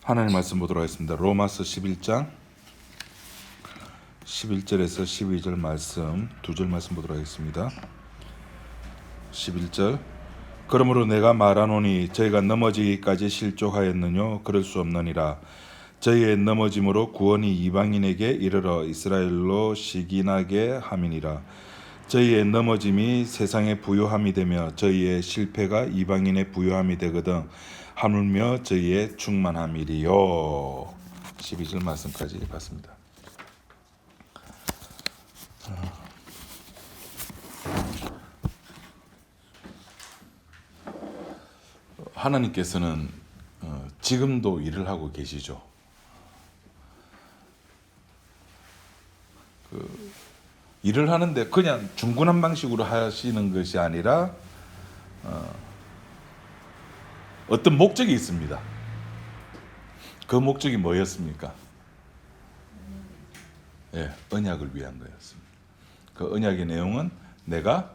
하나님 말씀 보도록 하겠습니다. 로마서 11장 11절에서 12절 말씀, 두 절 말씀 보도록 하겠습니다. 11절. 그러므로 내가 말하노니 저희가 넘어지기까지 실족하였느뇨? 그럴 수 없느니라. 저희의 넘어짐으로 구원이 이방인에게 이르러 이스라엘로 시기나게 함이니라. 저희의 넘어짐이 세상의 부요함이 되며 저희의 실패가 이방인의 부요함이 되거든 하물며 저희의 충만함이리요. 12절 말씀까지 봤습니다. 하나님께서는 지금도 일을 하고 계시죠. 일을 하는데 그냥 중구난 방식으로 하시는 것이 아니라 어떤 목적이 있습니다. 그 목적이 뭐였습니까? 예, 언약을 위한 거였습니다. 그 언약의 내용은 내가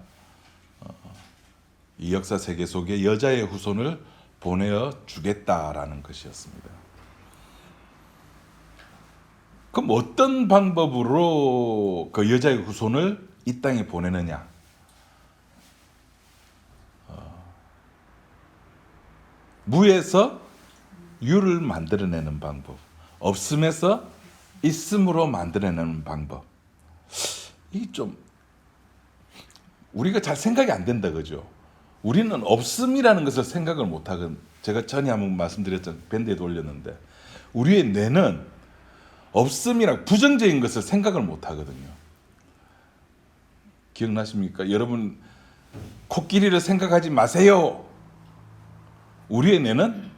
이 역사 세계 속에 여자의 후손을 보내어 주겠다라는 것이었습니다. 그럼 어떤 방법으로 그 여자의 후손을 이 땅에 보내느냐? 무에서 유를 만들어내는 방법, 없음에서 있음으로 만들어내는 방법. 이게 좀 우리가 잘 생각이 안 된다, 그죠? 우리는 없음이라는 것을 생각을 못 하거든. 제가 전에 한번 말씀드렸잖아요. 밴드에도 올렸는데 우리의 뇌는 없음이랑 부정적인 것을 생각을 못 하거든요. 기억나십니까? 여러분 코끼리를 생각하지 마세요. 우리의 뇌는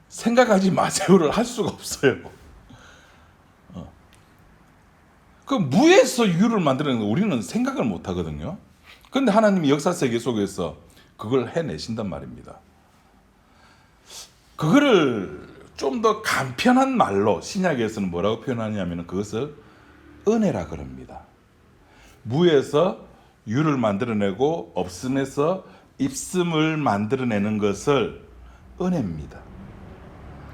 생각하지 마세요를 할 수가 없어요. 그 무에서 유를 만드는 거 우리는 생각을 못 하거든요. 그런데 하나님이 역사 세계 속에서 그걸 해내신단 말입니다. 그거를 좀 더 간편한 말로 신약에서는 뭐라고 표현하냐면 그것을 은혜라 그럽니다. 무에서 유를 만들어내고 없음에서 있음을 만들어내는 것을 은혜입니다.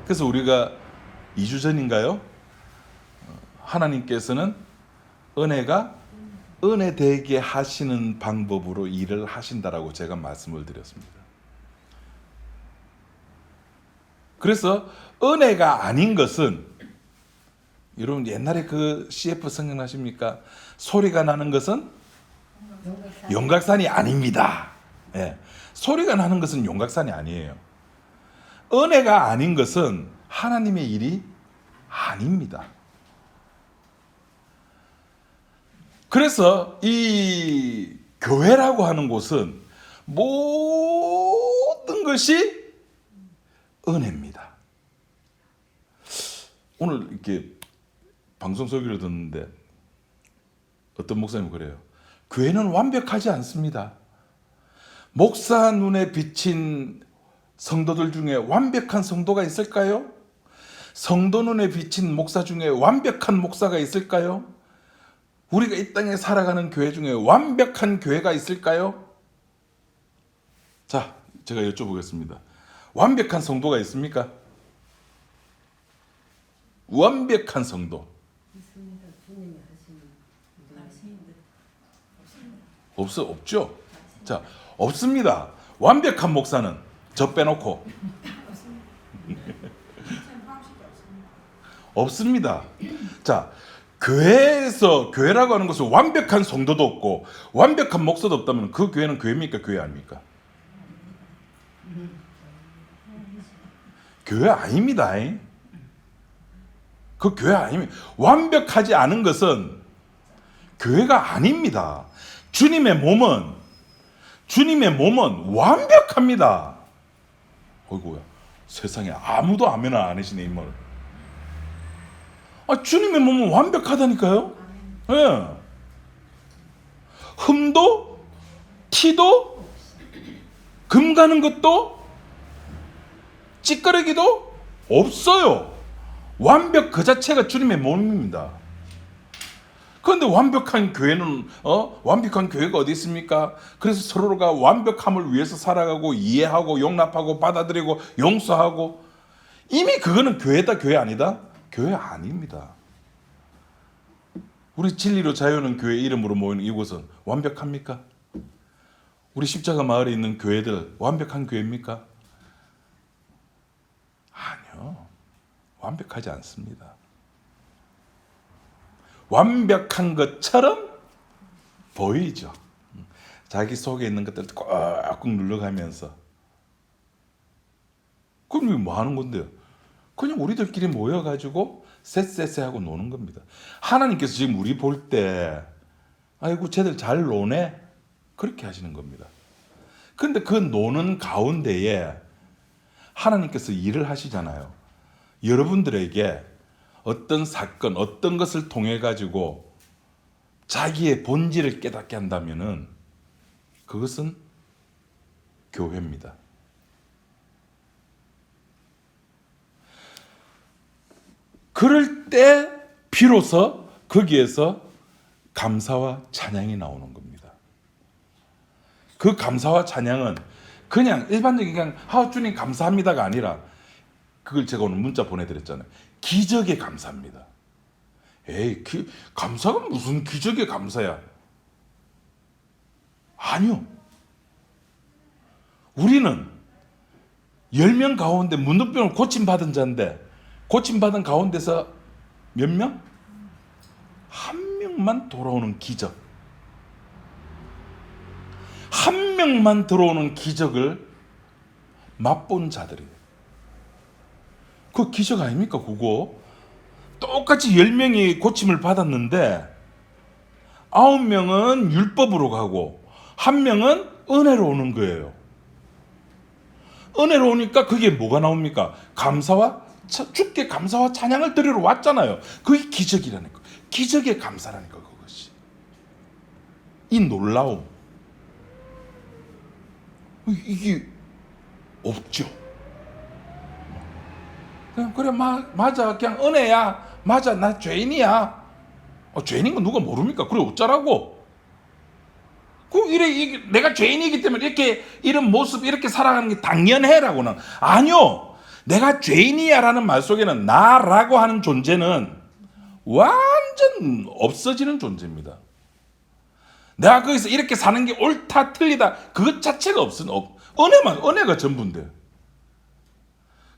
그래서 우리가 2주 전인가요? 하나님께서는 은혜가 은혜되게 하시는 방법으로 일을 하신다라고 제가 말씀을 드렸습니다. 그래서 은혜가 아닌 것은 여러분 옛날에 그 CF 성경 아십니까? 소리가 나는 것은 용각산이 아닙니다. 예. 소리가 나는 것은 용각산이 아니에요. 은혜가 아닌 것은 하나님의 일이 아닙니다. 그래서 이 교회라고 하는 곳은 모든 것이 은혜입니다. 오늘 이렇게 방송 소개를 듣는데 어떤 목사님은 그래요. 교회는 완벽하지 않습니다. 목사 눈에 비친 성도들 중에 완벽한 성도가 있을까요? 성도 눈에 비친 목사 중에 완벽한 목사가 있을까요? 우리가 이 땅에 살아가는 교회 중에 완벽한 교회가 있을까요? 자, 제가 여쭤보겠습니다. 완벽한 성도가 있습니까? 완벽한 성도. 없죠? 자, 없습니다. 완벽한 목사는 저 빼놓고 없습니다. 자, 교회라고 하는 것은 완벽한 성도도 없고 완벽한 목사도 없다면 그 교회는 교회입니까? 교회 아닙니까? 교회 아닙니다. 그 교회 아닙니다. 완벽하지 않은 것은 교회가 아닙니다. 주님의 몸은 완벽합니다. 어이구야, 세상에 아무도 아멘 안 하시네 이 말. 주님의 몸은 완벽하다니까요. 예. 흠도 티도 금 가는 것도 찌끄러기도 없어요. 완벽 그 자체가 주님의 몸입니다. 그런데 완벽한 교회는 완벽한 교회가 어디 있습니까? 그래서 서로가 완벽함을 위해서 살아가고 이해하고 용납하고 받아들이고 용서하고 이미 그거는 교회다 교회 아니다? 교회 아닙니다. 우리 진리로 자유하는 교회 이름으로 모이는 이곳은 완벽합니까? 우리 십자가 마을에 있는 교회들 완벽한 교회입니까? 아니요. 완벽하지 않습니다. 완벽한 것처럼 보이죠. 자기 속에 있는 것들을 꾹꾹 눌러가면서. 그럼 이게 뭐 하는 건데요? 그냥 우리들끼리 모여가지고 쎄쎄쎄하고 노는 겁니다. 하나님께서 지금 우리 볼 때 아이고 쟤들 잘 노네 그렇게 하시는 겁니다. 그런데 그 노는 가운데에 하나님께서 일을 하시잖아요. 여러분들에게 어떤 사건, 어떤 것을 통해 가지고 자기의 본질을 깨닫게 한다면은 그것은 교회입니다. 그럴 때 비로소 거기에서 감사와 찬양이 나오는 겁니다. 그 감사와 찬양은 그냥 일반적인 그냥 주님 감사합니다가 아니라 그걸 제가 오늘 문자 보내드렸잖아요. 기적의 감사입니다. 에이, 감사가 무슨 기적의 감사야? 아니요. 우리는 10명 가운데 문둥병을 고침받은 자인데 고침받은 가운데서 몇 명? 한 명만 돌아오는 기적. 한 명만 들어오는 기적을 맛본 자들이에요. 그 기적 아닙니까 그거? 똑같이 10명이 고침을 받았는데 9명은 율법으로 가고 1명은 은혜로 오는 거예요. 은혜로 오니까 그게 뭐가 나옵니까? 주께 감사와 찬양을 드리러 왔잖아요. 그게 기적이라니까. 기적의 감사라니까 그것이. 이 놀라움. 이게 없죠. 그래 맞아 그냥 은혜야. 맞아 나 죄인이야. 죄인인 거 누가 모릅니까? 그래 어쩌라고. 내가 죄인이기 때문에 이렇게 이런 모습 이렇게 살아가는 게 당연해라고는 아니요. 내가 죄인이야라는 말 속에는 나라고 하는 존재는 완전 없어지는 존재입니다. 내가 거기서 이렇게 사는 게 옳다 틀리다 그것 자체가 은혜가 전부인데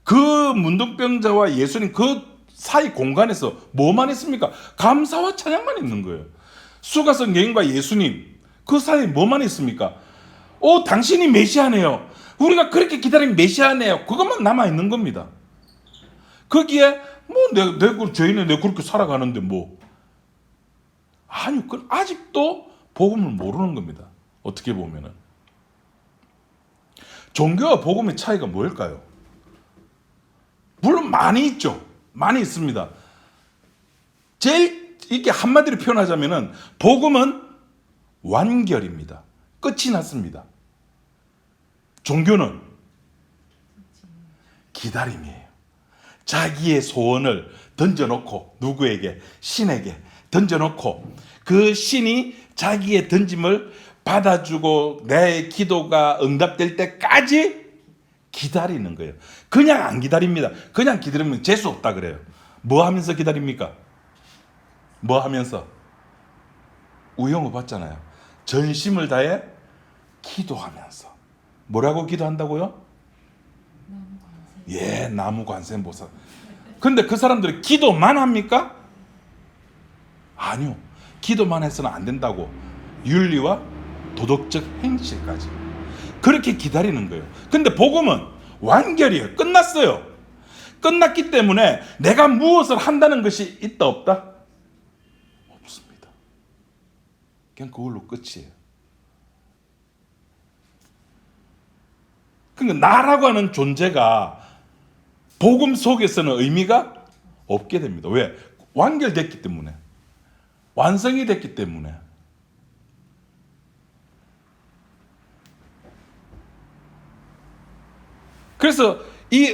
그 문둥병자와 예수님 그 사이 공간에서 뭐만 있습니까? 감사와 찬양만 있는 거예요. 수가성 여인과 예수님 그 사이에 뭐만 있습니까? 당신이 메시아네요. 우리가 그렇게 기다린 메시아네요. 그것만 남아있는 겁니다. 거기에 내가 죄인은 내가 그렇게 살아가는데 아니요. 그건 아직도 복음을 모르는 겁니다. 어떻게 보면은. 종교와 복음의 차이가 뭘까요? 물론 많이 있죠. 많이 있습니다. 제일 이렇게 한마디로 표현하자면은 복음은 완결입니다. 끝이 났습니다. 종교는 기다림이에요. 자기의 소원을 던져놓고 누구에게? 신에게 던져놓고 그 신이 자기의 던짐을 받아주고 내 기도가 응답될 때까지 기다리는 거예요. 그냥 안 기다립니다. 그냥 기다리면 재수 없다 그래요. 뭐 하면서 기다립니까? 뭐 하면서? 우영우 봤잖아요. 전심을 다해 기도하면서. 뭐라고 기도한다고요? 나무 관세음보살. 근데 그 사람들이 기도만 합니까? 아니요. 기도만 해서는 안 된다고. 윤리와 도덕적 행실까지. 그렇게 기다리는 거예요. 근데 복음은 완결이에요. 끝났어요. 끝났기 때문에 내가 무엇을 한다는 것이 있다 없다? 없습니다. 그냥 그걸로 끝이에요. 그러니까 나라고 하는 존재가 복음 속에서는 의미가 없게 됩니다. 왜? 완결됐기 때문에. 완성이 됐기 때문에. 그래서 이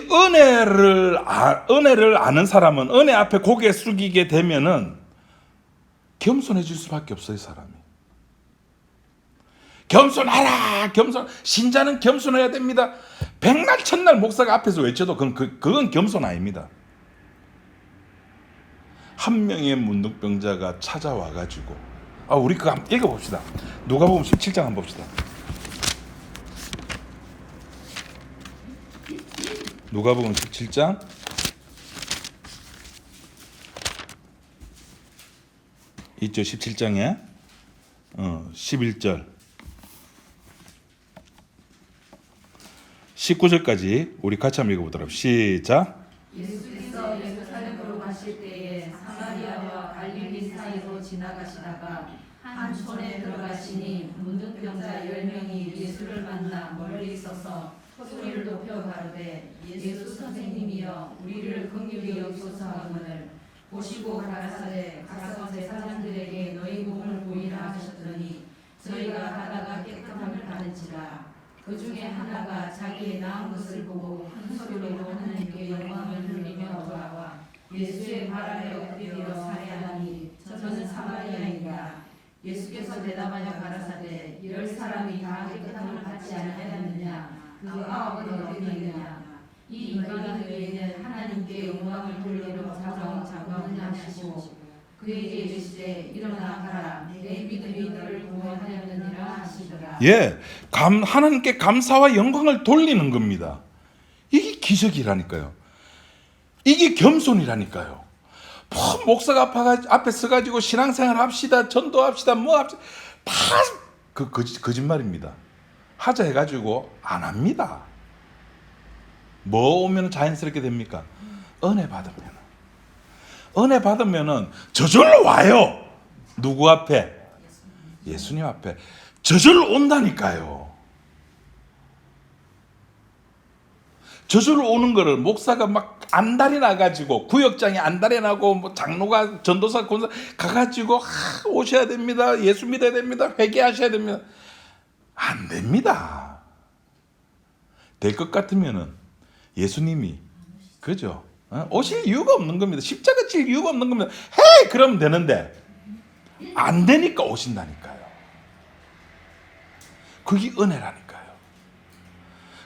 은혜를 아는 사람은 은혜 앞에 고개 숙이게 되면은 겸손해질 수밖에 없어요, 사람이. 겸손하라, 겸손. 신자는 겸손해야 됩니다. 백날 첫날 목사가 앞에서 외쳐도 그건 겸손 아닙니다. 한 명의 문둥병자가 찾아와가지고, 우리 그거 한번 읽어봅시다. 누가복음 17장 한번 봅시다. 누가복음 17장 있죠. 17장에 11절 19절까지 우리 같이 한번 읽어보도록. 시작. 예수께서 예루살렘으로 가실 때에 사마리아와 갈릴리 사이로 지나가시다가 한 촌에 들어가시니 문둥병자 10명이 예수를 만나 멀리 있어서 소리를 높여 가로되 예수 선생님이여 우리를 긍휼히 여기소서 하거늘 보시고 가라사대 가서 제사장들에게 너희 몸을 보이라 하셨더니 저희가 가다가 깨끗함을 받은지라. 그 중에 하나가 자기의 나은 것을 보고 큰 소리로 하나님께 영광을 돌리며 돌아와 예수의 발 아래 엎드려 살해하니 저는 사마리아인이라. 예수께서 대답하여 가라사대 10사람이 다 깨끗함을 받지 아니하였느냐? 그 9은 어디 있느냐? 이 인간의 외에는 하나님께 영광을 돌리려 자정을 하시고 그에게 이르시되 일어나 가라 내 믿음이 너를 구원하였느니라 하시더라. 예, 하나님께 감사와 영광을 돌리는 겁니다. 이게 기적이라니까요. 이게 겸손이라니까요. 목사가 앞에 서가지고 신앙생활 합시다, 전도합시다, 뭐 합시다, 다 거짓말입니다. 하자 해가지고 안 합니다. 뭐 오면 자연스럽게 됩니까? 은혜 받으면은 저절로 와요. 누구 앞에? 예수님 앞에 저절로 온다니까요. 저절로 오는 거를 목사가 막 안달이 나가지고, 구역장이 안달이 나고, 뭐 장로가, 전도사, 권사 가가지고 오셔야 됩니다. 예수 믿어야 됩니다. 회개하셔야 됩니다. 안 됩니다. 될 것 같으면은 예수님이, 그죠? 오실 이유가 없는 겁니다. 십자가 질 이유가 없는 겁니다. 헤이! 그러면 되는데 안 되니까 오신다니까요. 그게 은혜라니까요.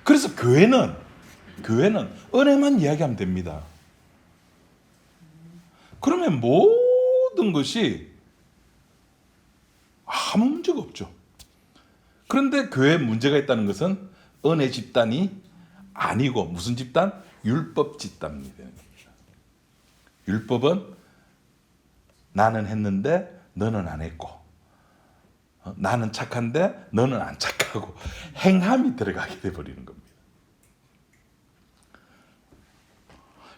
그래서 교회는 은혜만 이야기하면 됩니다. 그러면 모든 것이 아무 문제가 없죠. 그런데 교회에 문제가 있다는 것은 은혜 집단이 아니고 무슨 집단? 율법 집단입니다. 율법은 나는 했는데 너는 안 했고, 나는 착한데 너는 안 착하고, 행함이 들어가게 돼버리는 겁니다.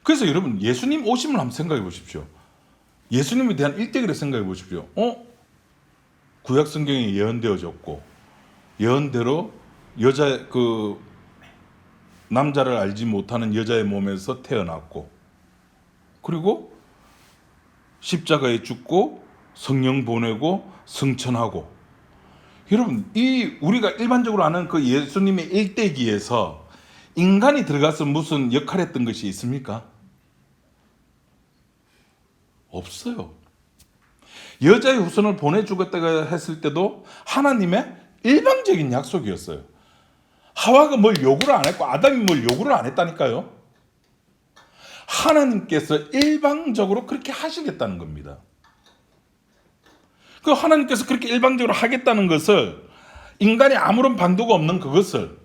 그래서 여러분, 예수님 오심을 한번 생각해 보십시오. 예수님에 대한 일대기를 생각해 보십시오. 구약 성경에 예언되어졌고, 예언대로 남자를 알지 못하는 여자의 몸에서 태어났고, 그리고 십자가에 죽고 성령 보내고 승천하고. 여러분, 우리가 일반적으로 아는 그 예수님의 일대기에서 인간이 들어가서 무슨 역할을 했던 것이 있습니까? 없어요. 여자의 후손을 보내주겠다고 했을 때도 하나님의 일방적인 약속이었어요. 하와가 뭘 요구를 안 했고 아담이 뭘 요구를 안 했다니까요. 하나님께서 일방적으로 그렇게 하시겠다는 겁니다. 그 하나님께서 그렇게 일방적으로 하겠다는 것을, 인간이 아무런 방도가 없는 그것을,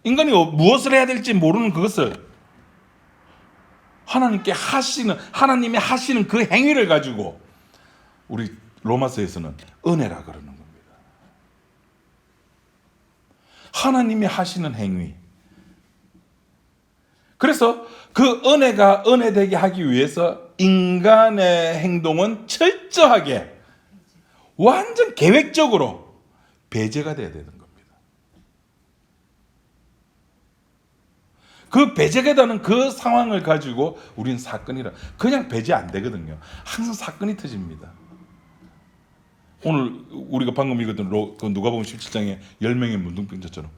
인간이 무엇을 해야 될지 모르는 그것을 하나님이 하시는 그 행위를 가지고 우리 로마서에서는 은혜라 그러는 겁니다. 하나님이 하시는 행위. 그래서 그 은혜가 은혜되게 하기 위해서 인간의 행동은 철저하게, 완전 계획적으로 배제가 돼야 되는 겁니다. 그 배제가 되는 그 상황을 가지고 우리는 사건이라, 그냥 배제 안 되거든요. 항상 사건이 터집니다. 오늘 우리가 방금 읽었던 누가복음 17장에 10명의 문둥병자처럼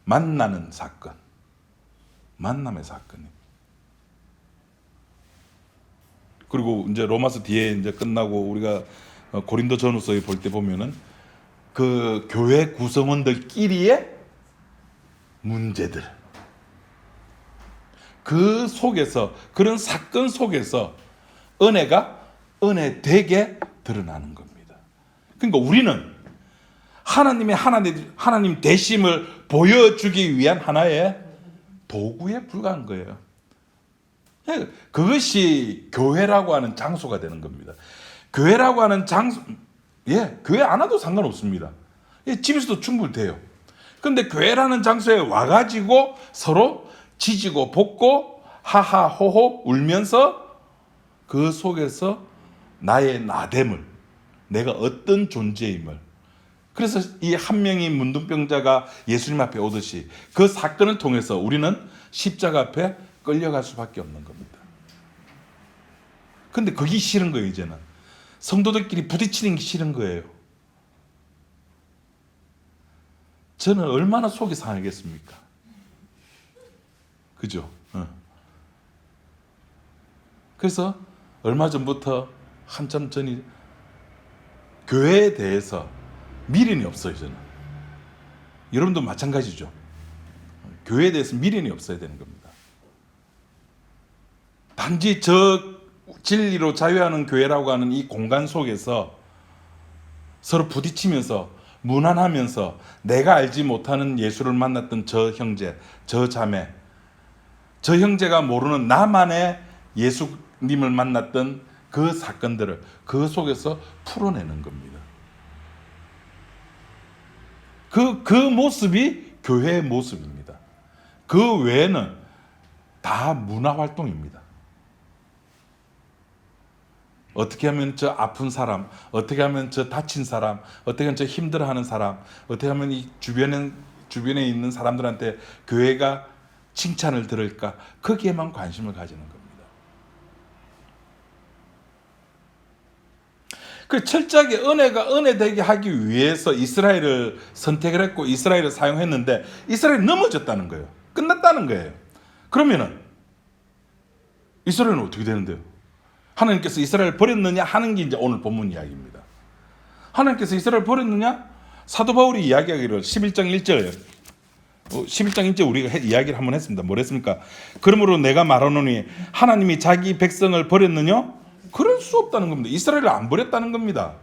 만나는 사건, 만남의 사건입니다. 그리고 이제 로마서 뒤에 이제 끝나고 우리가 고린도 전후서에 볼 때 보면은 그 교회 구성원들끼리의 문제들, 그 속에서, 그런 사건 속에서 은혜가 은혜되게 드러나는 겁니다. 그러니까 우리는 하나님 되심을 보여주기 위한 하나의 도구에 불과한 거예요. 그것이 교회라고 하는 장소가 되는 겁니다. 교회라고 하는 장소, 교회 안 와도 상관없습니다. 집에서도 충분히 돼요. 근데 교회라는 장소에 와가지고 서로 지지고 볶고 하하 호호 울면서 그 속에서 나의 나됨을, 내가 어떤 존재임을, 그래서 이 한 명의 문둥병자가 예수님 앞에 오듯이 그 사건을 통해서 우리는 십자가 앞에 끌려갈 수밖에 없는 겁니다. 근데 그게 싫은 거예요. 이제는 성도들끼리 부딪히는 게 싫은 거예요. 저는 얼마나 속이 상하겠습니까? 그죠? 그래서 얼마 전부터 한참 전이 교회에 대해서 미련이 없어요. 저는. 여러분도 마찬가지죠. 교회에 대해서 미련이 없어야 되는 겁니다. 단지 저 진리로 자유하는 교회라고 하는 이 공간 속에서 서로 부딪히면서 무난하면서 내가 알지 못하는 예수를 만났던 저 형제, 저 자매, 저 형제가 모르는 나만의 예수님을 만났던 그 사건들을 그 속에서 풀어내는 겁니다. 그 모습이 교회의 모습입니다. 그 외에는 다 문화활동입니다. 어떻게 하면 저 아픈 사람, 어떻게 하면 저 다친 사람, 어떻게 하면 저 힘들어하는 사람, 어떻게 하면 이 주변에 있는 사람들한테 교회가 칭찬을 들을까, 거기에만 관심을 가지는 겁니다. 그 철저하게 은혜가 은혜되게 하기 위해서 이스라엘을 선택을 했고 이스라엘을 사용했는데 이스라엘이 넘어졌다는 거예요. 끝났다는 거예요. 그러면은 이스라엘은 어떻게 되는데요? 하나님께서 이스라엘을 버렸느냐 하는 게 이제 오늘 본문 이야기입니다. 하나님께서 이스라엘을 버렸느냐? 사도 바울이 이야기하기를 11장 1절 11장 1절 우리가 이야기를 한번 했습니다. 뭐랬습니까? 그러므로 내가 말하노니 하나님이 자기 백성을 버렸느냐? 그럴 수 없다는 겁니다. 이스라엘을 안 버렸다는 겁니다.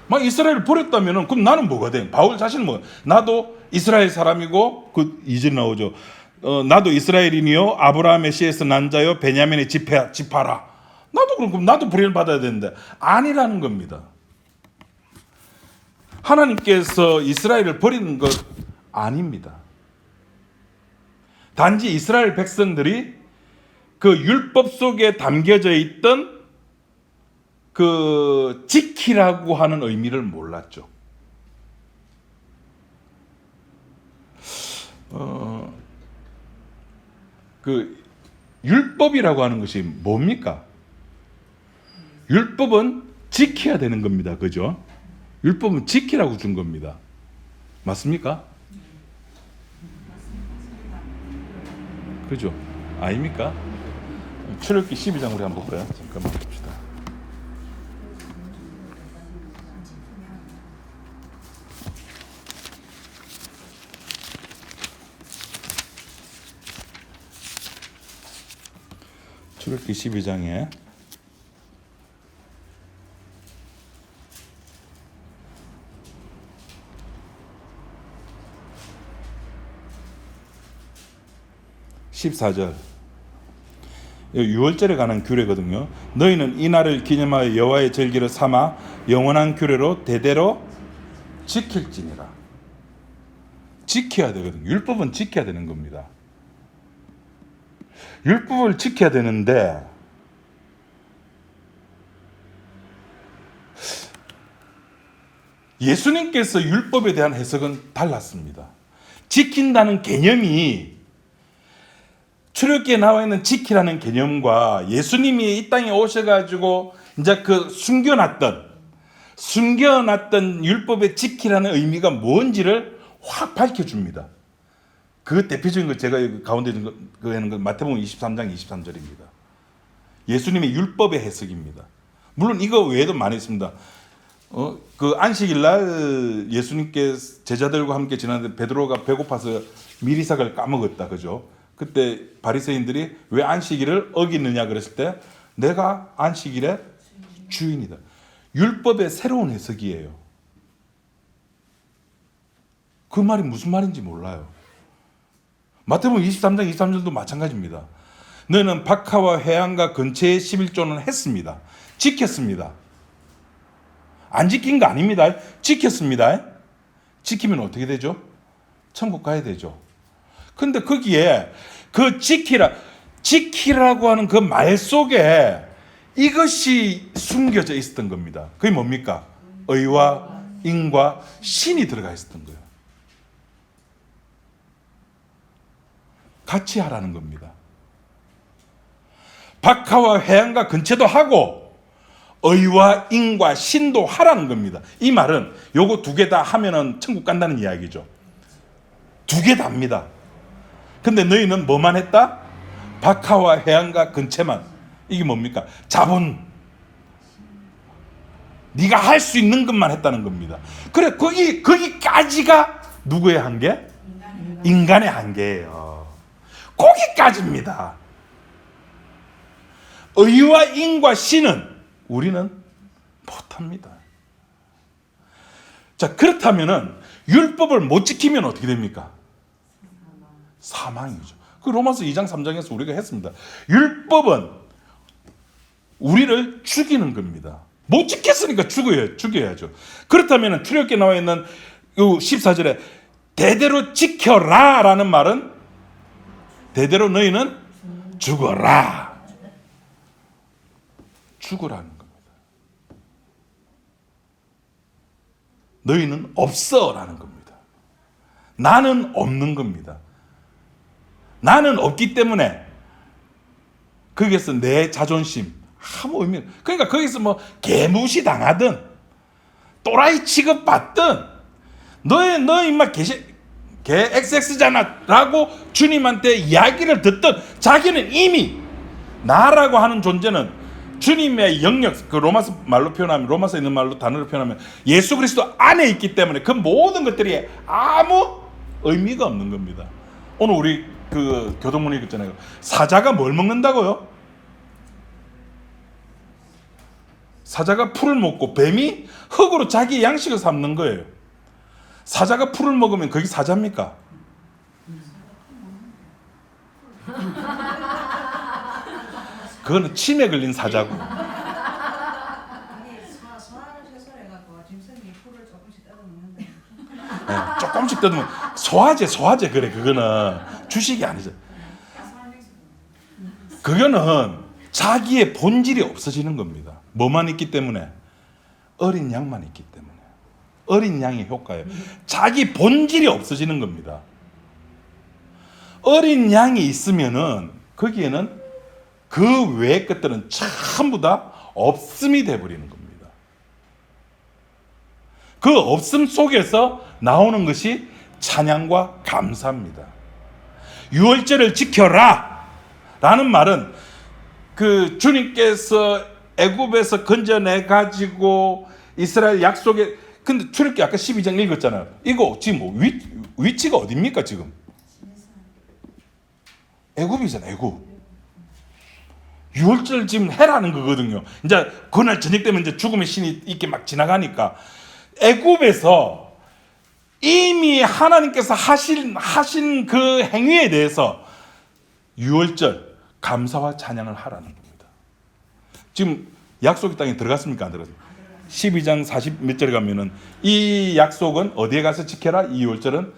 막 이스라엘을 버렸다면 그럼 나는 뭐가 돼? 바울 자신은 뭐? 나도 이스라엘 사람이고 그 2절 나오죠. 나도 이스라엘이니요 아브라함의 씨에서 난 자요 베냐민의 지파라. 나도 그럼 나도 불의를 받아야 되는데 아니라는 겁니다. 하나님께서 이스라엘을 버리는 것 아닙니다. 단지 이스라엘 백성들이 그 율법 속에 담겨져 있던 그 지키라고 하는 의미를 몰랐죠. 그 율법이라고 하는 것이 뭡니까? 율법은 지켜야 되는 겁니다. 그죠? 율법은 지키라고 준 겁니다. 맞습니까? 그죠? 아닙니까? 출애굽기 12장 우리 한번 볼까요? 잠깐만 봅시다. 출애굽기 12장에 14절 유월절에 관한 규례거든요. 너희는 이 날을 기념하여 여호와의 절기를 삼아 영원한 규례로 대대로 지킬지니라. 지켜야 되거든요. 율법은 지켜야 되는 겁니다. 율법을 지켜야 되는데 예수님께서 율법에 대한 해석은 달랐습니다. 지킨다는 개념이 출애굽기에 나와 있는 지키라는 개념과 예수님이 이 땅에 오셔가지고 이제 그 숨겨놨던 율법의 지키라는 의미가 뭔지를 확 밝혀줍니다. 그 대표적인 거 제가 가운데 있는 거 마태복음 23장 23절입니다. 예수님의 율법의 해석입니다. 물론 이거 외에도 많이 있습니다. 그 안식일 날 예수님께 제자들과 함께 지났는데 베드로가 배고파서 미리삭을 까먹었다. 그죠? 그때 바리새인들이 왜 안식일을 어기느냐 그랬을 때 내가 안식일의 주인이다. 율법의 새로운 해석이에요. 그 말이 무슨 말인지 몰라요. 마태복음 23장 23절도 마찬가지입니다. 너는 박하와 회양과 근처의 11조는 했습니다. 지켰습니다. 안 지킨 거 아닙니다. 지켰습니다. 지키면 어떻게 되죠? 천국 가야 되죠. 근데 거기에 그 지키라고 하는 그 말 속에 이것이 숨겨져 있었던 겁니다. 그게 뭡니까? 의와 인과 신이 들어가 있었던 거예요. 같이 하라는 겁니다. 박하와 회양과 근처도 하고 의와 인과 신도 하라는 겁니다. 이 말은 요거 두 개 다 하면은 천국 간다는 이야기죠. 두 개 다입니다. 근데 너희는 뭐만 했다? 박하와 회양과 근처만. 이게 뭡니까? 자본. 네가 할 수 있는 것만 했다는 겁니다. 그래 거기까지가 누구의 한계? 인간의 한계예요. 거기까지입니다. 의와 인과 신은 우리는 못합니다. 자, 그렇다면은 율법을 못 지키면 어떻게 됩니까? 사망이죠. 그 로마서 2장 3장에서 우리가 했습니다. 율법은 우리를 죽이는 겁니다. 못 지켰으니까 죽여야죠. 그렇다면 출애굽기에 나와 있는 14절에 대대로 지켜라 라는 말은 대대로 너희는 죽어라. 죽으라는 겁니다. 너희는 없어 라는 겁니다. 나는 없는 겁니다. 나는 없기 때문에 거기에서 내 자존심 아무 의미. 그러니까 거기서 뭐 개무시 당하든 또라이 취급받든 너 임마 개 XX잖아 라고 주님한테 이야기를 듣든 자기는 이미 나라고 하는 존재는 주님의 영역, 그 로마서 말로 표현하면, 로마서에 있는 말로 단어로 표현하면 예수 그리스도 안에 있기 때문에 그 모든 것들이 아무 의미가 없는 겁니다. 오늘 우리 그 교동문에 있잖아요. 사자가 뭘 먹는다고요? 사자가 풀을 먹고 뱀이 흙으로 자기 양식을 삼는 거예요. 사자가 풀을 먹으면 그게 사자입니까? 그거는 침에 걸린 사자고. 아니 소화를 해소해갖고 짐승이 풀을 조금씩 뜯어 먹는데. 네, 조금씩 뜯으면 소화제 그래. 그거는 주식이 아니죠. 그거는 자기의 본질이 없어지는 겁니다. 뭐만 있기 때문에? 어린 양만 있기 때문에. 어린 양의 효과예요. 자기 본질이 없어지는 겁니다. 어린 양이 있으면은 거기에는 그 외의 것들은 전부 다 없음이 돼버리는 겁니다. 그 없음 속에서 나오는 것이 찬양과 감사입니다. 유월절을 지켜라 라는 말은 그 주님께서 애굽에서 건져내 가지고 이스라엘 약속에, 근데 출애굽기 아까 12장 읽었잖아요. 이거 지금 뭐 위치가 어딥니까 지금? 애굽이잖아. 애굽. 유월절 지금 해라는 거거든요. 이제 그날 저녁 되면 이제 죽음의 신이 이렇게 막 지나가니까 애굽에서 이미 하나님께서 하신 그 행위에 대해서 유월절 감사와 찬양을 하라는 겁니다. 지금 약속의 땅에 들어갔습니까? 안 들어갔습니까? 12장 40 몇 절에 가면은 이 약속은 어디에 가서 지켜라? 이 유월절은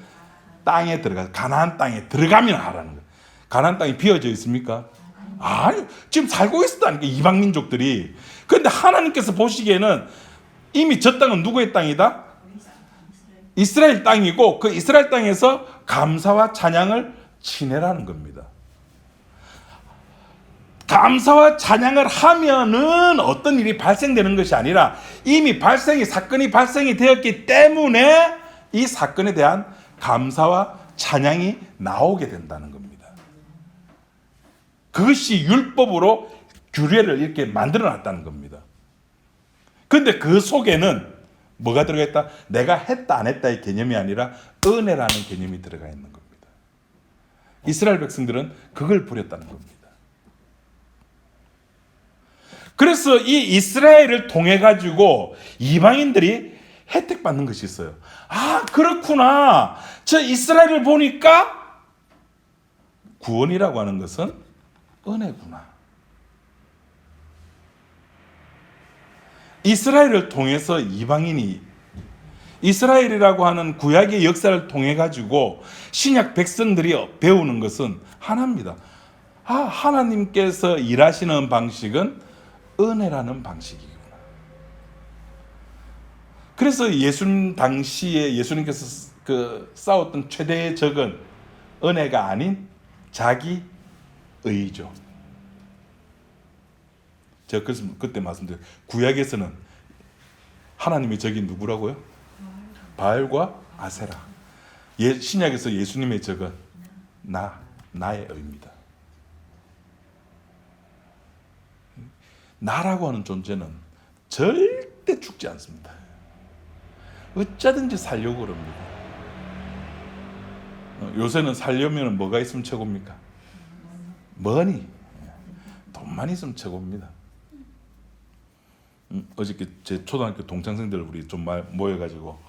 땅에 들어가서 가나안 땅에 들어가면 하라는 거예요. 가나안 땅이 비어져 있습니까? 아니, 지금 살고 있었다니까 이방 민족들이. 그런데 하나님께서 보시기에는 이미 저 땅은 누구의 땅이다? 이스라엘 땅이고 그 이스라엘 땅에서 감사와 찬양을 지내라는 겁니다. 감사와 찬양을 하면은 어떤 일이 발생되는 것이 아니라 이미 사건이 발생이 되었기 때문에 이 사건에 대한 감사와 찬양이 나오게 된다는 겁니다. 그것이 율법으로 규례를 이렇게 만들어 놨다는 겁니다. 그런데 그 속에는 뭐가 들어가 있다? 내가 했다 안 했다의 개념이 아니라 은혜라는 개념이 들어가 있는 겁니다. 이스라엘 백성들은 그걸 부렸다는 겁니다. 그래서 이 이스라엘을 통해 가지고 이방인들이 혜택 받는 것이 있어요. 아, 그렇구나. 저 이스라엘을 보니까 구원이라고 하는 것은 은혜구나. 이스라엘을 통해서 이방인이, 이스라엘이라고 하는 구약의 역사를 통해 가지고 신약 백성들이 배우는 것은 하나입니다. 아, 하나님께서 일하시는 방식은 은혜라는 방식이구나. 그래서 예수님 당시에 예수님께서 싸웠던 최대의 적은 은혜가 아닌 자기 의죠. 제가 그때 말씀드린 구약에서는 하나님의 적이 누구라고요? 바알과 아세라. 신약에서 예수님의 적은 나의 의입니다. 나라고 하는 존재는 절대 죽지 않습니다. 어쩌든지 살려고 그럽니다. 요새는 살려면 뭐가 있으면 최고입니까? 머니. 돈만 있으면 최고입니다. 어저께 제 초등학교 동창생들 우리 좀 모여가지고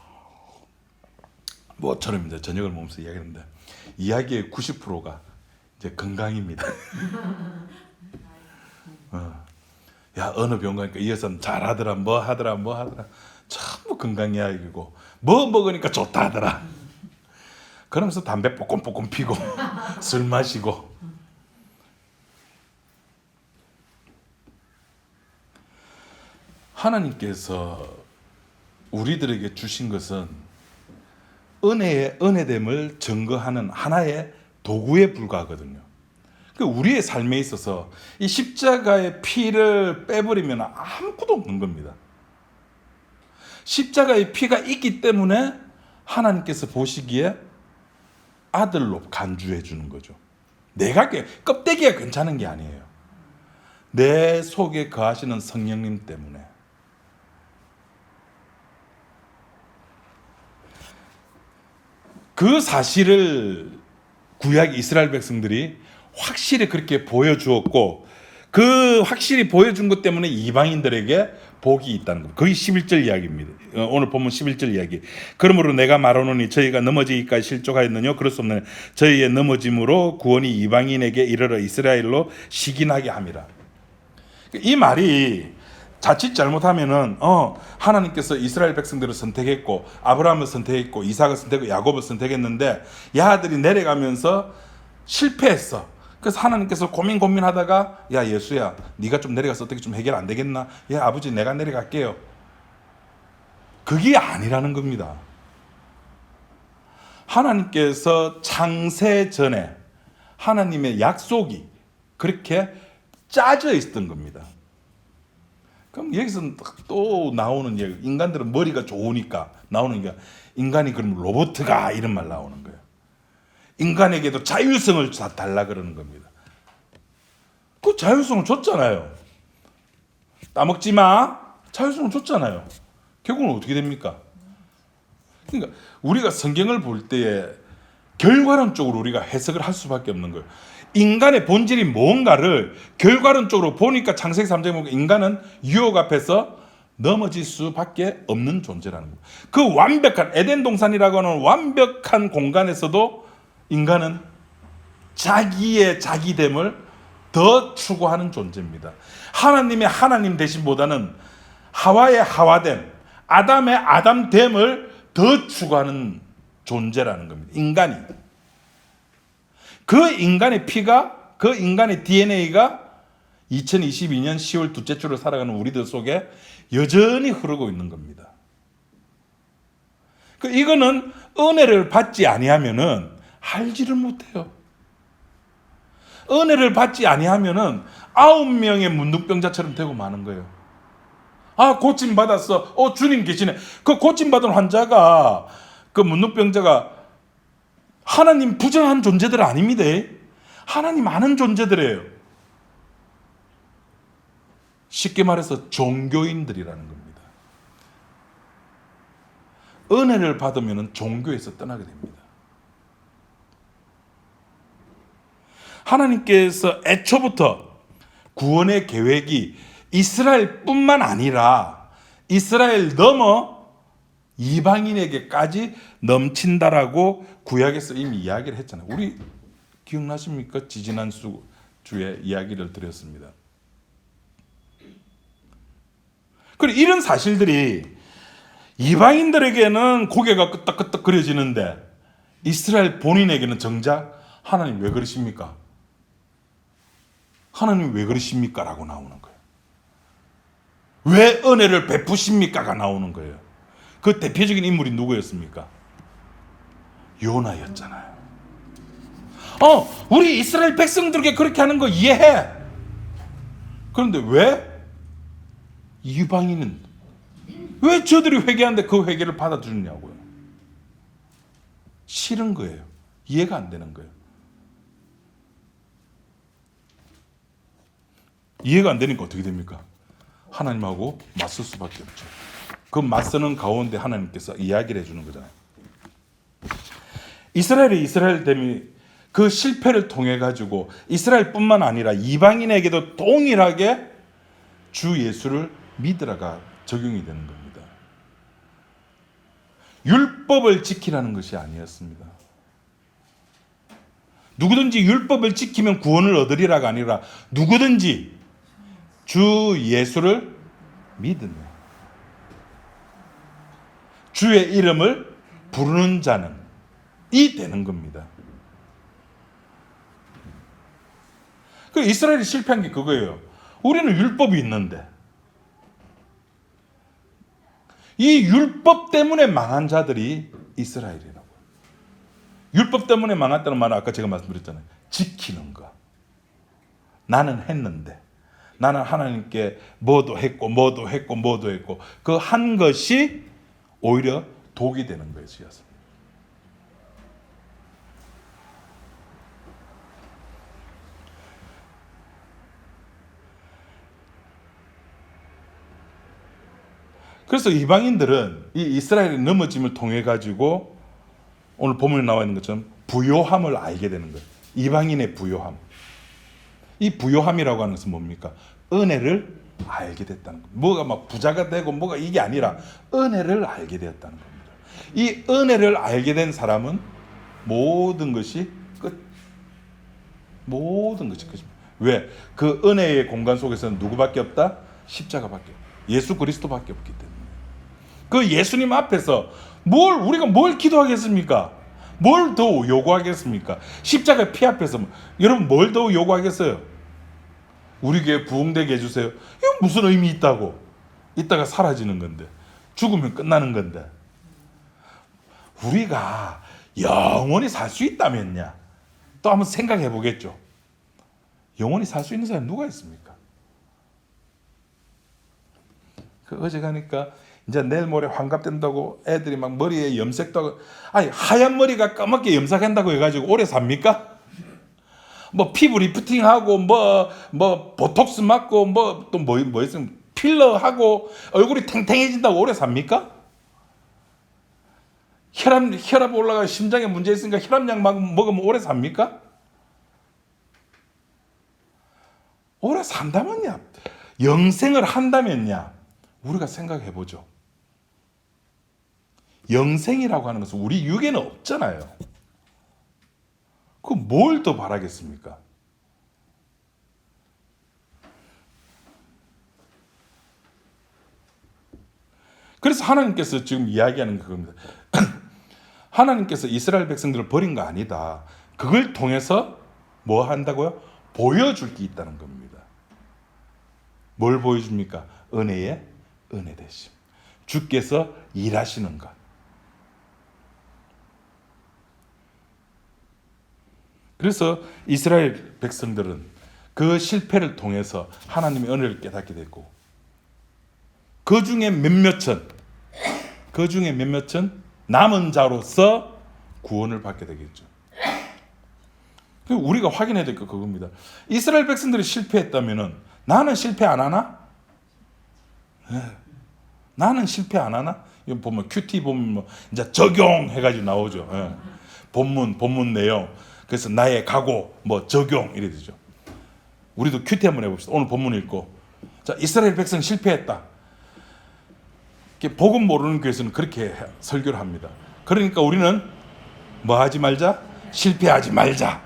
뭐처럼 이제 저녁을 먹으면서 이야기했는데 이야기의 90%가 이제 건강입니다. 야, 어느 병원 가니까 이 여자는 잘하더라, 뭐 하더라 전부 건강 이야기고 뭐 먹으니까 좋다 하더라. 그러면서 담배 뽀꼼뽀꼼 피고 술 마시고. 하나님께서 우리들에게 주신 것은 은혜의 은혜됨을 증거하는 하나의 도구에 불과하거든요. 우리의 삶에 있어서 이 십자가의 피를 빼버리면 아무것도 없는 겁니다. 십자가의 피가 있기 때문에 하나님께서 보시기에 아들로 간주해 주는 거죠. 내가 껍데기가 괜찮은 게 아니에요. 내 속에 거하시는 성령님 때문에. 그 사실을 구약 이스라엘 백성들이 확실히 그렇게 보여주었고 그 확실히 보여준 것 때문에 이방인들에게 복이 있다는 것. 그게 11절 이야기입니다. 오늘 보면 11절 이야기. 그러므로 내가 말하노니 저희가 넘어지기까지 실족하였느냐? 그럴 수 없느냐? 저희의 넘어짐으로 구원이 이방인에게 이르러 이스라엘로 시기나게 함이라. 이 말이 자칫 잘못하면은 하나님께서 이스라엘 백성들을 선택했고 아브라함을 선택했고 이삭을 선택했고 야곱을 선택했는데 이 아들이 내려가면서 실패했어. 그래서 하나님께서 고민하다가 야 예수야 네가 좀 내려가서 어떻게 좀 해결 안 되겠나? 예 아버지 내가 내려갈게요. 그게 아니라는 겁니다. 하나님께서 창세 전에 하나님의 약속이 그렇게 짜져 있었던 겁니다. 그럼 여기서 또 나오는 얘기, 인간들은 머리가 좋으니까 나오는 게 인간이 그럼 로봇가 이런 말 나오는 거예요. 인간에게도 자율성을 달라 그러는 겁니다. 그 자율성을 줬잖아요. 따먹지 마. 자율성을 줬잖아요. 결국은 어떻게 됩니까? 그러니까 우리가 성경을 볼 때에 결과론적으로 우리가 해석을 할 수밖에 없는 거예요. 인간의 본질이 뭔가를 결과론적으로 보니까 창세기 3장에 보니까 인간은 유혹 앞에서 넘어질 수밖에 없는 존재라는 거예요. 그 완벽한 에덴 동산이라고 하는 완벽한 공간에서도 인간은 자기의 자기됨을 더 추구하는 존재입니다. 하나님의 하나님 되심보다는 하와의 하와됨, 아담의 아담됨을 더 추구하는 존재라는 겁니다. 인간이. 그 인간의 피가, 그 인간의 DNA가 2022년 10월 둘째 주를 살아가는 우리들 속에 여전히 흐르고 있는 겁니다. 이거는 은혜를 받지 아니하면은 알지를 못해요. 은혜를 받지 아니하면은 9명의 문둥병자처럼 되고 마는 거예요. 아, 고침 받았어. 주님 계시네. 그 고침 받은 환자가, 그 문둥병자가 하나님 부정한 존재들 아닙니다. 하나님 아는 존재들이에요. 쉽게 말해서 종교인들이라는 겁니다. 은혜를 받으면 종교에서 떠나게 됩니다. 하나님께서 애초부터 구원의 계획이 이스라엘뿐만 아니라 이스라엘 넘어 이방인에게까지 넘친다라고 구약에서 이미 이야기를 했잖아요. 우리 기억나십니까? 지지난 주에 이야기를 드렸습니다. 그리고 이런 사실들이 이방인들에게는 고개가 끄덕끄덕 그려지는데 이스라엘 본인에게는 정작 하나님 왜 그러십니까? 하나님 왜 그러십니까? 라고 나오는 거예요. 왜 은혜를 베푸십니까?가 나오는 거예요. 그 대표적인 인물이 누구였습니까? 요나였잖아요. 우리 이스라엘 백성들에게 그렇게 하는 거 이해해. 그런데 왜 이방인은 왜 저들이 회개하는데 그 회개를 받아주느냐고요. 싫은 거예요. 이해가 안 되는 거예요. 이해가 안 되니까 어떻게 됩니까? 하나님하고 맞설 수밖에 없죠. 그 맞서는 가운데 하나님께서 이야기를 해주는 거잖아요. 이스라엘이 이스라엘됨이 그 실패를 통해 가지고 이스라엘뿐만 아니라 이방인에게도 동일하게 주 예수를 믿으라가 적용이 되는 겁니다. 율법을 지키라는 것이 아니었습니다. 누구든지 율법을 지키면 구원을 얻으리라가 아니라 누구든지 주 예수를 믿으며 주의 이름을 부르는 자는 이 되는 겁니다. 그 이스라엘이 실패한 게 그거예요. 우리는 율법이 있는데 이 율법 때문에 망한 자들이 이스라엘이라고. 율법 때문에 망했다는 말은 아까 제가 말씀드렸잖아요. 지키는 거. 나는 했는데 나는 하나님께 뭐도 했고 그 한 것이 오히려 독이 되는 것이었습니다. 그래서 이방인들은 이 이스라엘의 넘어짐을 통해 가지고 오늘 본문에 나와 있는 것처럼 부요함을 알게 되는 거예요. 이방인의 부요함. 이 부요함이라고 하는 것은 뭡니까? 은혜를 알게 됐다는 겁니다. 뭐가 막 부자가 되고 뭐가 이게 아니라 은혜를 알게 되었다는 겁니다. 이 은혜를 알게 된 사람은 모든 것이 끝. 모든 것이 끝입니다. 왜? 그 은혜의 공간 속에서는 누구밖에 없다? 십자가밖에 없다. 예수 그리스도밖에 없기 때문에. 그 예수님 앞에서 우리가 뭘 기도하겠습니까? 뭘 더 요구하겠습니까? 십자가의 피 앞에서 여러분 뭘 더 요구하겠어요? 우리 교회 부흥되게 해주세요. 이건 무슨 의미 있다고? 이따가 사라지는 건데, 죽으면 끝나는 건데, 우리가 영원히 살 수 있다면야 또 한번 생각해 보겠죠. 영원히 살 수 있는 사람이 누가 있습니까? 어제 가니까 이제 내일 모레 환갑된다고 애들이 막 머리에 염색도 하고, 아니 하얀 머리가 까맣게 염색한다고 해가지고 오래 삽니까? 뭐 피부 리프팅하고 뭐 보톡스 맞고 뭐 또 뭐 있으면 필러하고 얼굴이 탱탱해진다고 오래 삽니까? 혈압 올라가 심장에 문제 있으니까 혈압약 막 먹으면 오래 삽니까? 오래 산다면야, 영생을 한다면야 우리가 생각해 보죠. 영생이라고 하는 것은 우리 육에는 없잖아요. 그 뭘 더 바라겠습니까? 그래서 하나님께서 지금 이야기하는 그겁니다. 하나님께서 이스라엘 백성들을 버린 거 아니다. 그걸 통해서 뭐 한다고요? 보여줄 게 있다는 겁니다. 뭘 보여줍니까? 은혜의 은혜 되심. 주께서 일하시는 것. 그래서 이스라엘 백성들은 그 실패를 통해서 하나님의 은혜를 깨닫게 됐고, 그 중에 몇몇은 남은 자로서 구원을 받게 되겠죠. 우리가 확인해야 될 거 그겁니다. 이스라엘 백성들이 실패했다면 나는 실패 안 하나? 나는 실패 안 하나? 이거 보면 큐티 보면 뭐 이제 적용해가지고 나오죠. 예. 본문 내용. 그래서 나의 각오 뭐 적용 이래 되죠. 우리도 큐티 한번 해봅시다. 오늘 본문 읽고 자 이스라엘 백성 실패했다. 복음 모르는 교회에서는 그렇게 설교를 합니다. 그러니까 우리는 뭐 하지 말자? 실패하지 말자.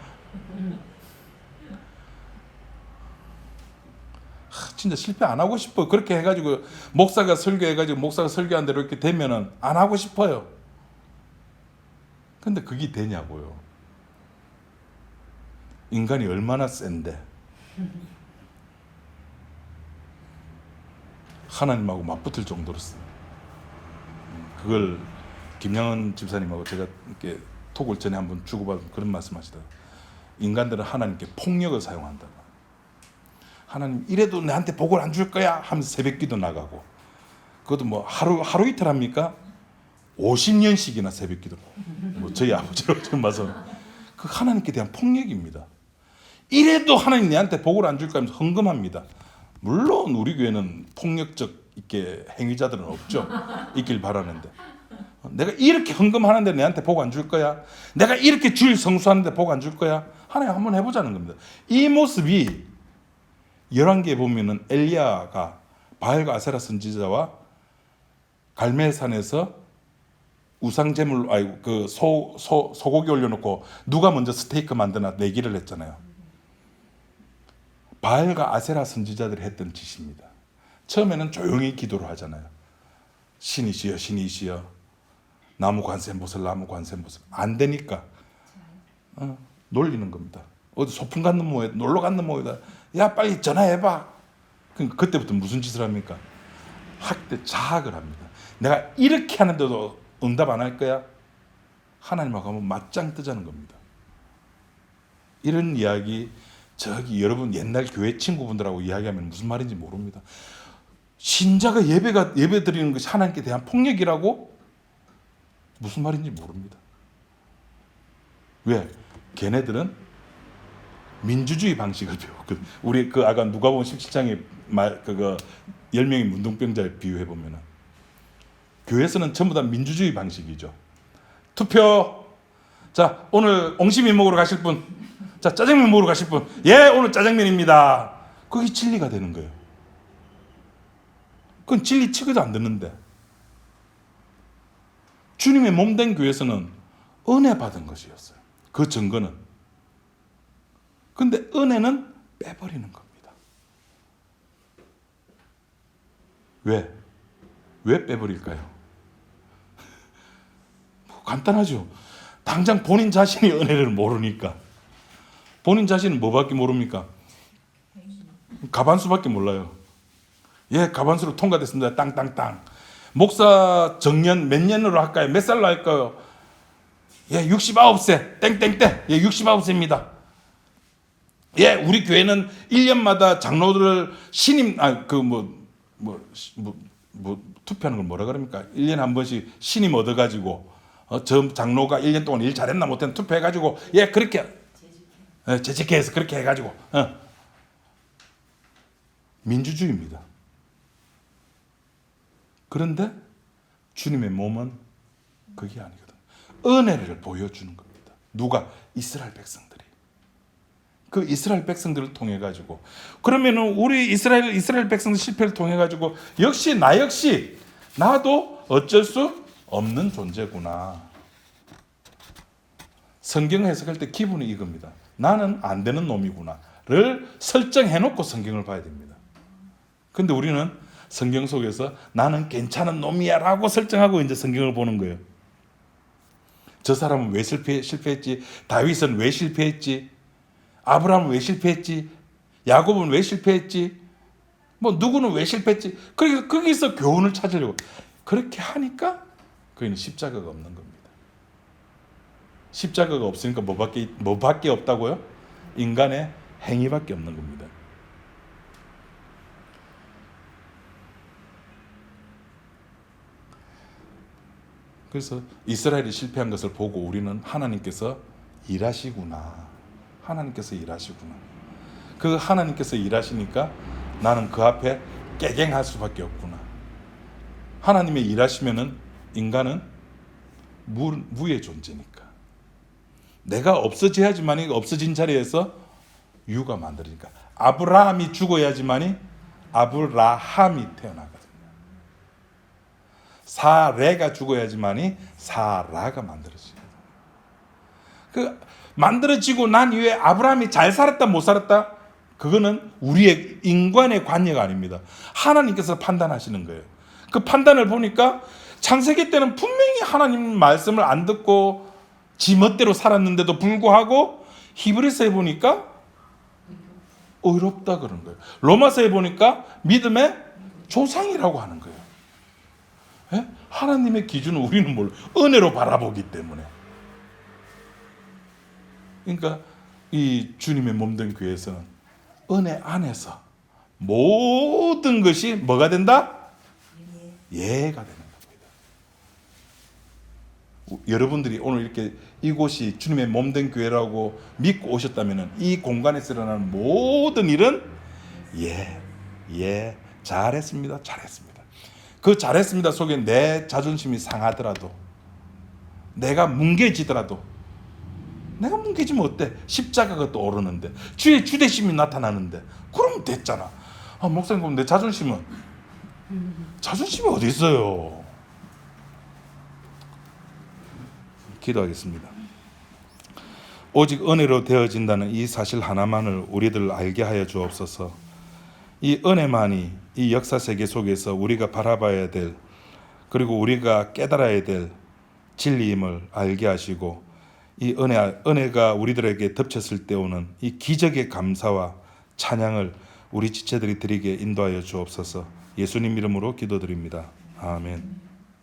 진짜 실패 안 하고 싶어. 그렇게 해가지고 목사가 설교해가지고 목사가 설교한 대로 이렇게 되면은 안 하고 싶어요. 근데 그게 되냐고요. 인간이 얼마나 센데 하나님하고 맞붙을 정도로 그걸 김양은 집사님하고 제가 이렇게 톡을 전에 한번 주고받은 그런 말씀하시더라고요. 인간들은 하나님께 폭력을 사용한다. 하나님 이래도 내한테 복을 안 줄 거야 하면서 새벽기도 나가고 그것도 뭐 하루 이틀 합니까? 50년씩이나 새벽기도 뭐 저희 아버지로 좀 봐서 그 하나님께 대한 폭력입니다. 이래도 하나님 내한테 복을 안 줄까 하면서 헌금합니다. 물론 우리 교회는 폭력적 있게 행위자들은 없죠. 있길 바라는데 내가 이렇게 헌금하는데 내한테 복 안 줄 거야? 내가 이렇게 주일 성수하는데 복 안 줄 거야? 하나님 한번 해보자는 겁니다. 이 모습이 열왕기에 보면은 엘리야가 바알과 아세라 선지자와 갈멜산에서 우상 제물 그 소고기 올려놓고 누가 먼저 스테이크 만드나 내기를 했잖아요. 바알과 아세라 선지자들이 했던 짓입니다. 처음에는 조용히 기도를 하잖아요. 신이시여 신이시여 나무 관세음보살 나무 관세음보살 안 되니까 놀리는 겁니다. 어디 소풍 갔는 모에 놀러 갔는 모에다 야 빨리 전화해봐. 그러니까 그때부터 무슨 짓을 합니까? 학대 자학을 합니다. 내가 이렇게 하는데도 응답 안 할 거야? 하나님하고 한번 맞짱 뜨자는 겁니다. 이런 이야기 저기 여러분 옛날 교회 친구분들하고 이야기하면 무슨 말인지 모릅니다. 신자가 예배 드리는 것이 하나님께 대한 폭력이라고? 무슨 말인지 모릅니다. 왜? 걔네들은 민주주의 방식을 배웠거든. 우리 그 아까 누가복음 17장에 그거 10명의 문둥병자에 비유해 보면은 교회에서는 전부 다 민주주의 방식이죠. 투표. 자, 오늘 옹심이 먹으러 가실 분. 자, 짜장면 먹으러 가실 분. 예, 오늘 짜장면입니다. 그게 진리가 되는 거예요. 그건 진리 치고도 안 듣는데. 주님의 몸된 교회에서는 은혜 받은 것이었어요. 그 증거는. 근데 은혜는 빼버리는 겁니다. 왜? 왜 빼버릴까요? 간단하죠. 당장 본인 자신이 은혜를 모르니까. 본인 자신은 뭐밖에 모릅니까? 가반수밖에 몰라요. 예, 가반수로 통과됐습니다. 땅땅땅. 목사 정년 몇 년으로 할까요? 몇 살로 할까요? 예, 69세. 땡땡땡. 예, 69세입니다. 예, 우리 교회는 1년마다 장로들을 신임 투표하는 걸 뭐라 그럽니까? 1년에 한 번씩 신임 얻어 가지고 저 장로가 1년 동안 일 잘했나 못했나 투표해 가지고 예, 그렇게 재직해서 그렇게 해 가지고 민주주의입니다. 그런데 주님의 몸은 그게 아니거든. 은혜를 보여주는 겁니다. 누가? 이스라엘 백성들이. 그 이스라엘 백성들을 통해 가지고 그러면은 우리 이스라엘 백성들 실패를 통해 가지고 역시 나도 어쩔 수 없는 존재구나. 성경 해석할 때 기분이 이겁니다. 나는 안 되는 놈이구나를 설정해 놓고 성경을 봐야 됩니다. 근데 우리는 성경 속에서 나는 괜찮은 놈이야라고 설정하고 이제 성경을 보는 거예요. 저 사람은 왜 실패했지? 다윗은 왜 실패했지? 아브라함은 왜 실패했지? 야곱은 왜 실패했지? 뭐 누구는 왜 실패했지? 그래서 거기서 교훈을 찾으려고 그렇게 하니까 그에는 십자가가 없는 겁니다. 십자가가 없으니까 뭐밖에 없다고요? 인간의 행위밖에 없는 겁니다. 그래서 이스라엘이 실패한 것을 보고 우리는 하나님께서 일하시구나. 하나님께서 일하시구나. 그 하나님께서 일하시니까 나는 그 앞에 깨갱할 수밖에 없구나. 하나님의 일하시면은 인간은 무의 존재니까. 내가 없어져야지만이 없어진 자리에서 유가 만들어지니까. 아브라함이 죽어야지만이 아브라함이 태어나거든요. 사레가 죽어야지만이 사라가 만들어지거든요. 그 만들어지고 난 이후에 아브라함이 잘 살았다 못 살았다, 그거는 우리의 인간의 관여가 아닙니다. 하나님께서 판단하시는 거예요. 그 판단을 보니까 창세기 때는 분명히 하나님 말씀을 안 듣고 지 멋대로 살았는데도 불구하고 히브리서에 보니까 의롭다 그런 거예요. 로마서에 보니까 믿음의 조상이라고 하는 거예요. 예? 하나님의 기준은 우리는 몰라. 은혜로 바라보기 때문에. 그러니까 이 주님의 몸된 교회에서는 은혜 안에서 모든 것이 뭐가 된다? 예가 되는 겁니다. 여러분들이 오늘 이렇게 이곳이 주님의 몸된 교회라고 믿고 오셨다면 이 공간에서 일어나는 모든 일은 잘했습니다. 그 잘했습니다 속에 내 자존심이 상하더라도, 내가 뭉개지더라도, 내가 뭉개지면 어때? 십자가가 또 오르는데, 주의 주대심이 나타나는데, 그러면 됐잖아. 목사님, 그럼 내 자존심이 어디 있어요? 기도하겠습니다. 오직 은혜로 되어진다는 이 사실 하나만을 우리들 알게 하여 주옵소서. 이 은혜만이 이 역사 세계 속에서 우리가 바라봐야 될, 그리고 우리가 깨달아야 될 진리임을 알게 하시고, 이 은혜가 우리들에게 덮쳤을 때 오는 이 기적의 감사와 찬양을 우리 지체들이 드리게 인도하여 주옵소서. 예수님 이름으로 기도드립니다. 아멘.